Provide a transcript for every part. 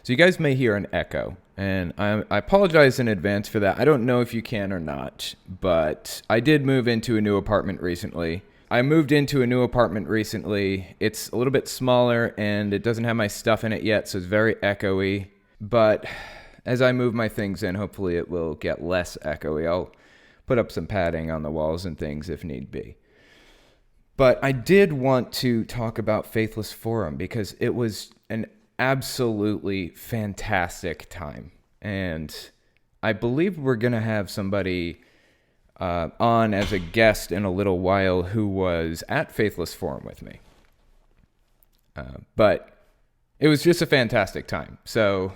So you guys may hear an echo, and I apologize in advance for that. I don't know if you can or not, but I did move into a new apartment recently. It's a little bit smaller, and it doesn't have my stuff in it yet, so it's very echoey. But as I move my things in, hopefully it will get less echoey. I'll put up some padding on the walls and things if need be. But I did want to talk about Faithless Forum because it was an absolutely fantastic time. And I believe we're going to have somebody on as a guest in a little while who was at Faithless Forum with me. But it was just a fantastic time. So,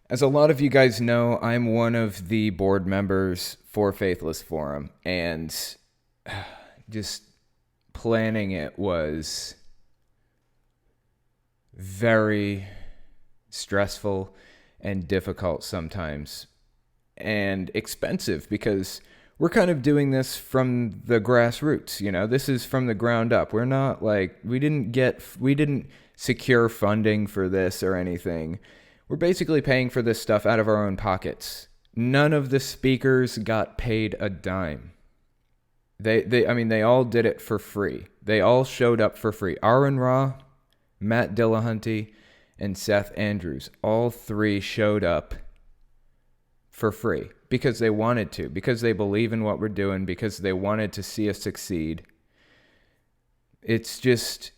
as a lot of you guys know, I'm one of the board members for Faithless Forum. And just planning it was very stressful and difficult sometimes, and expensive because we're kind of doing this from the grassroots. This is from the ground up. We're not like, we didn't secure funding for this or anything. We're basically paying for this stuff out of our own pockets. None of the speakers got paid a dime. They all did it for free. They all showed up for free. Aaron Ra, Matt Dillahunty, and Seth Andrews, all three showed up for free because they wanted to, because they believe in what we're doing, because they wanted to see us succeed. It's just,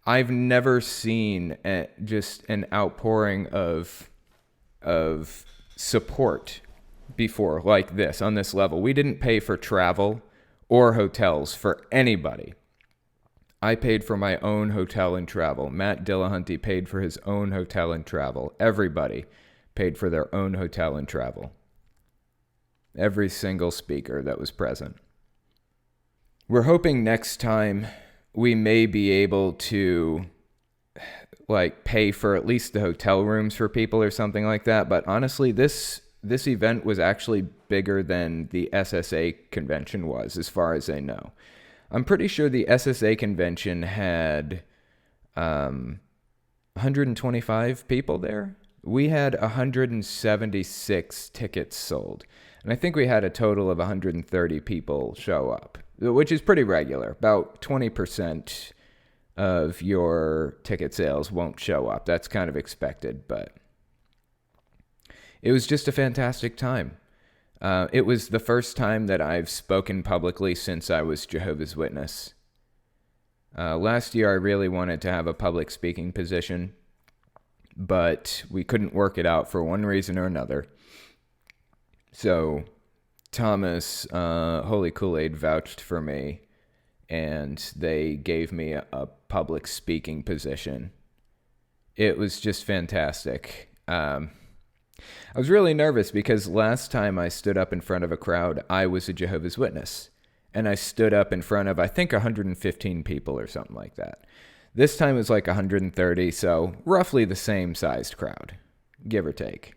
I've never seen just an outpouring of support before like this on this level. We didn't pay for travel or hotels for anybody. I paid for my own hotel and travel. Matt Dillahunty paid for his own hotel and travel. Everybody paid for their own hotel and travel. Every single speaker that was present. We're hoping next time we may be able to pay for at least the hotel rooms for people or something like that. But honestly, this event was actually bigger than the SSA convention was, as far as I know. I'm pretty sure the SSA convention had 125 people there. We had 176 tickets sold. And I think we had a total of 130 people show up, which is pretty regular. About 20% of your ticket sales won't show up. That's kind of expected, but it was just a fantastic time. It was the first time that I've spoken publicly since I was Jehovah's Witness. Last year, I really wanted to have a public speaking position, but we couldn't work it out for one reason or another. So Thomas, Holy Kool-Aid, vouched for me, and they gave me a public speaking position. It was just fantastic. I was really nervous because last time I stood up in front of a crowd, I was a Jehovah's Witness. And I stood up in front of, I think, 115 people or something like that. This time it was like 130, so roughly the same sized crowd, give or take.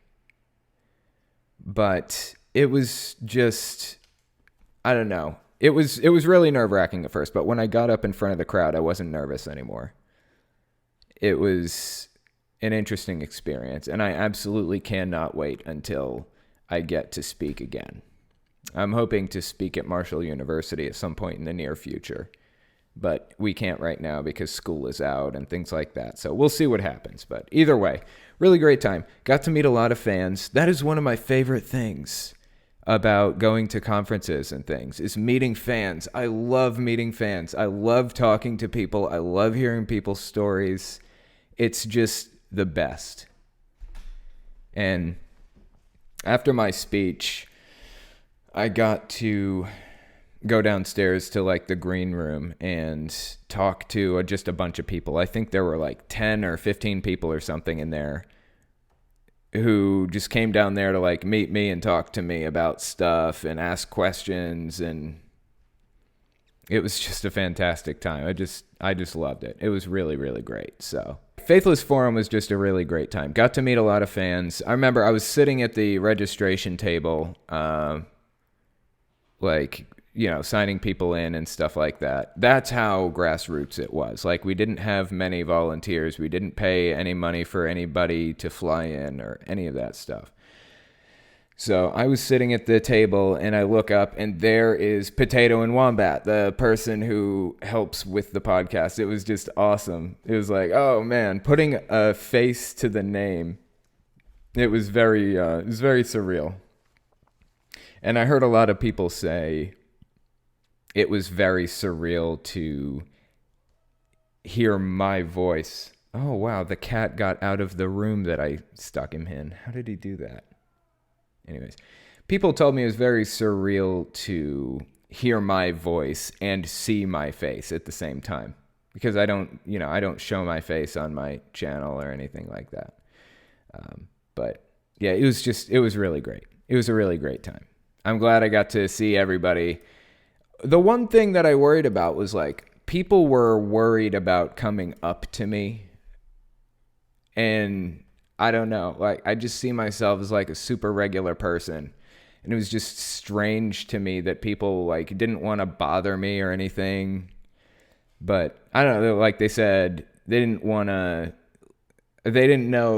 But it was just, I don't know. It was really nerve-wracking at first, but when I got up in front of the crowd, I wasn't nervous anymore. It was an interesting experience, and I absolutely cannot wait until I get to speak again. I'm hoping to speak at Marshall University at some point in the near future, but we can't right now because school is out and things like that, so we'll see what happens. But either way, really great time. Got to meet a lot of fans. That is one of my favorite things about going to conferences and things, is meeting fans. I love meeting fans. I love talking to people. I love hearing people's stories. It's just the best. And after my speech, I got to go downstairs to the green room and talk to just a bunch of people. I think there were 10 or 15 people or something in there who just came down there to meet me and talk to me about stuff and ask questions, and it was just a fantastic time. I just loved it. It was really, really great. So Faithless Forum was just a really great time. Got to meet a lot of fans. I remember I was sitting at the registration table, signing people in and stuff like that. That's how grassroots it was. Like, we didn't have many volunteers. We didn't pay any money for anybody to fly in or any of that stuff. So I was sitting at the table and I look up and there is Potato and Wombat, the person who helps with the podcast. It was just awesome. It was like, oh man, putting a face to the name. It was very surreal. And I heard a lot of people say it was very surreal to hear my voice. Oh wow, the cat got out of the room that I stuck him in. How did he do that? Anyways, people told me it was very surreal to hear my voice and see my face at the same time, because I don't show my face on my channel or anything like that. But yeah, it was really great. It was a really great time. I'm glad I got to see everybody. The one thing that I worried about was like, people were worried about coming up to me, and I don't know, like, I just see myself as like a super regular person. And it was just strange to me that people like didn't want to bother me or anything. But I don't know, like they said, they didn't know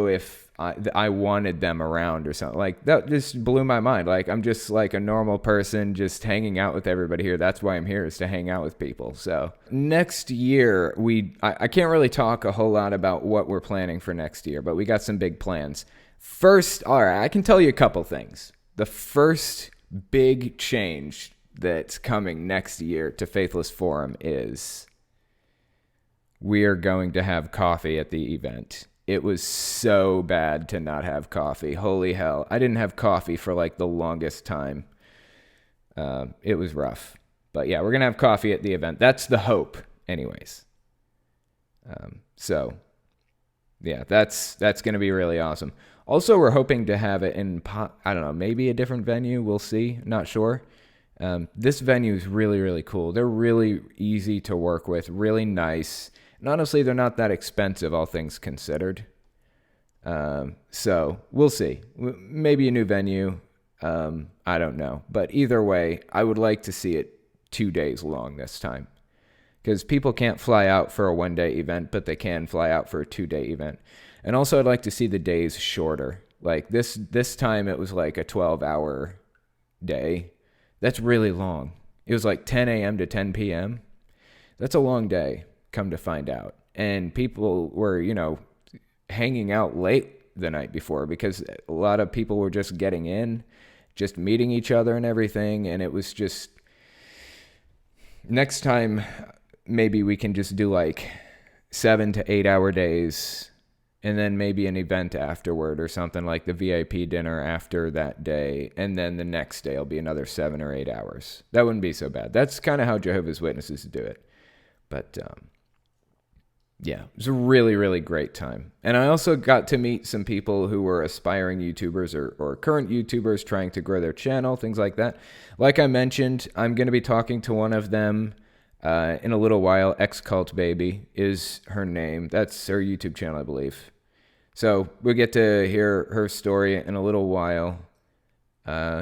if I wanted them around or something. Like, that just blew my mind. Like, I'm just like a normal person just hanging out with everybody here. That's why I'm here, is to hang out with people. So next year, I can't really talk a whole lot about what we're planning for next year, but we got some big plans. First, all right, I can tell you a couple things. The first big change that's coming next year to Faithless Forum is we are going to have coffee at the event. It was so bad to not have coffee. Holy hell. I didn't have coffee for like the longest time. It was rough. But yeah, we're going to have coffee at the event. That's the hope anyways. So yeah, that's going to be really awesome. Also, we're hoping to have it in, I don't know, maybe a different venue. We'll see. Not sure. This venue is really, really cool. They're really easy to work with, really nice. And honestly, they're not that expensive, all things considered. So we'll see. Maybe a new venue. I don't know. But either way, I would like to see it 2 days long this time. Because people can't fly out for a one-day event, but they can fly out for a 2-day event. And also, I'd like to see the days shorter. Like this time, it was like a 12-hour day. That's really long. It was like 10 a.m. to 10 p.m. That's a long day, come to find out. And people were, hanging out late the night before, because a lot of people were just getting in, just meeting each other and everything. And it was just, next time, maybe we can just do like 7 to 8 hour days, and then maybe an event afterward or something, like the VIP dinner after that day. And then the next day will be another 7 or 8 hours. That wouldn't be so bad. That's kind of how Jehovah's Witnesses do it. But yeah, it was a really, really great time. And I also got to meet some people who were aspiring YouTubers or current YouTubers trying to grow their channel, things like that. Like I mentioned, I'm going to be talking to one of them in a little while. X-Cult Baby is her name. That's her YouTube channel, I believe. So we'll get to hear her story in a little while.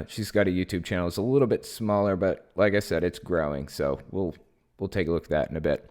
She's got a YouTube channel. It's a little bit smaller, but like I said, it's growing. So we'll take a look at that in a bit.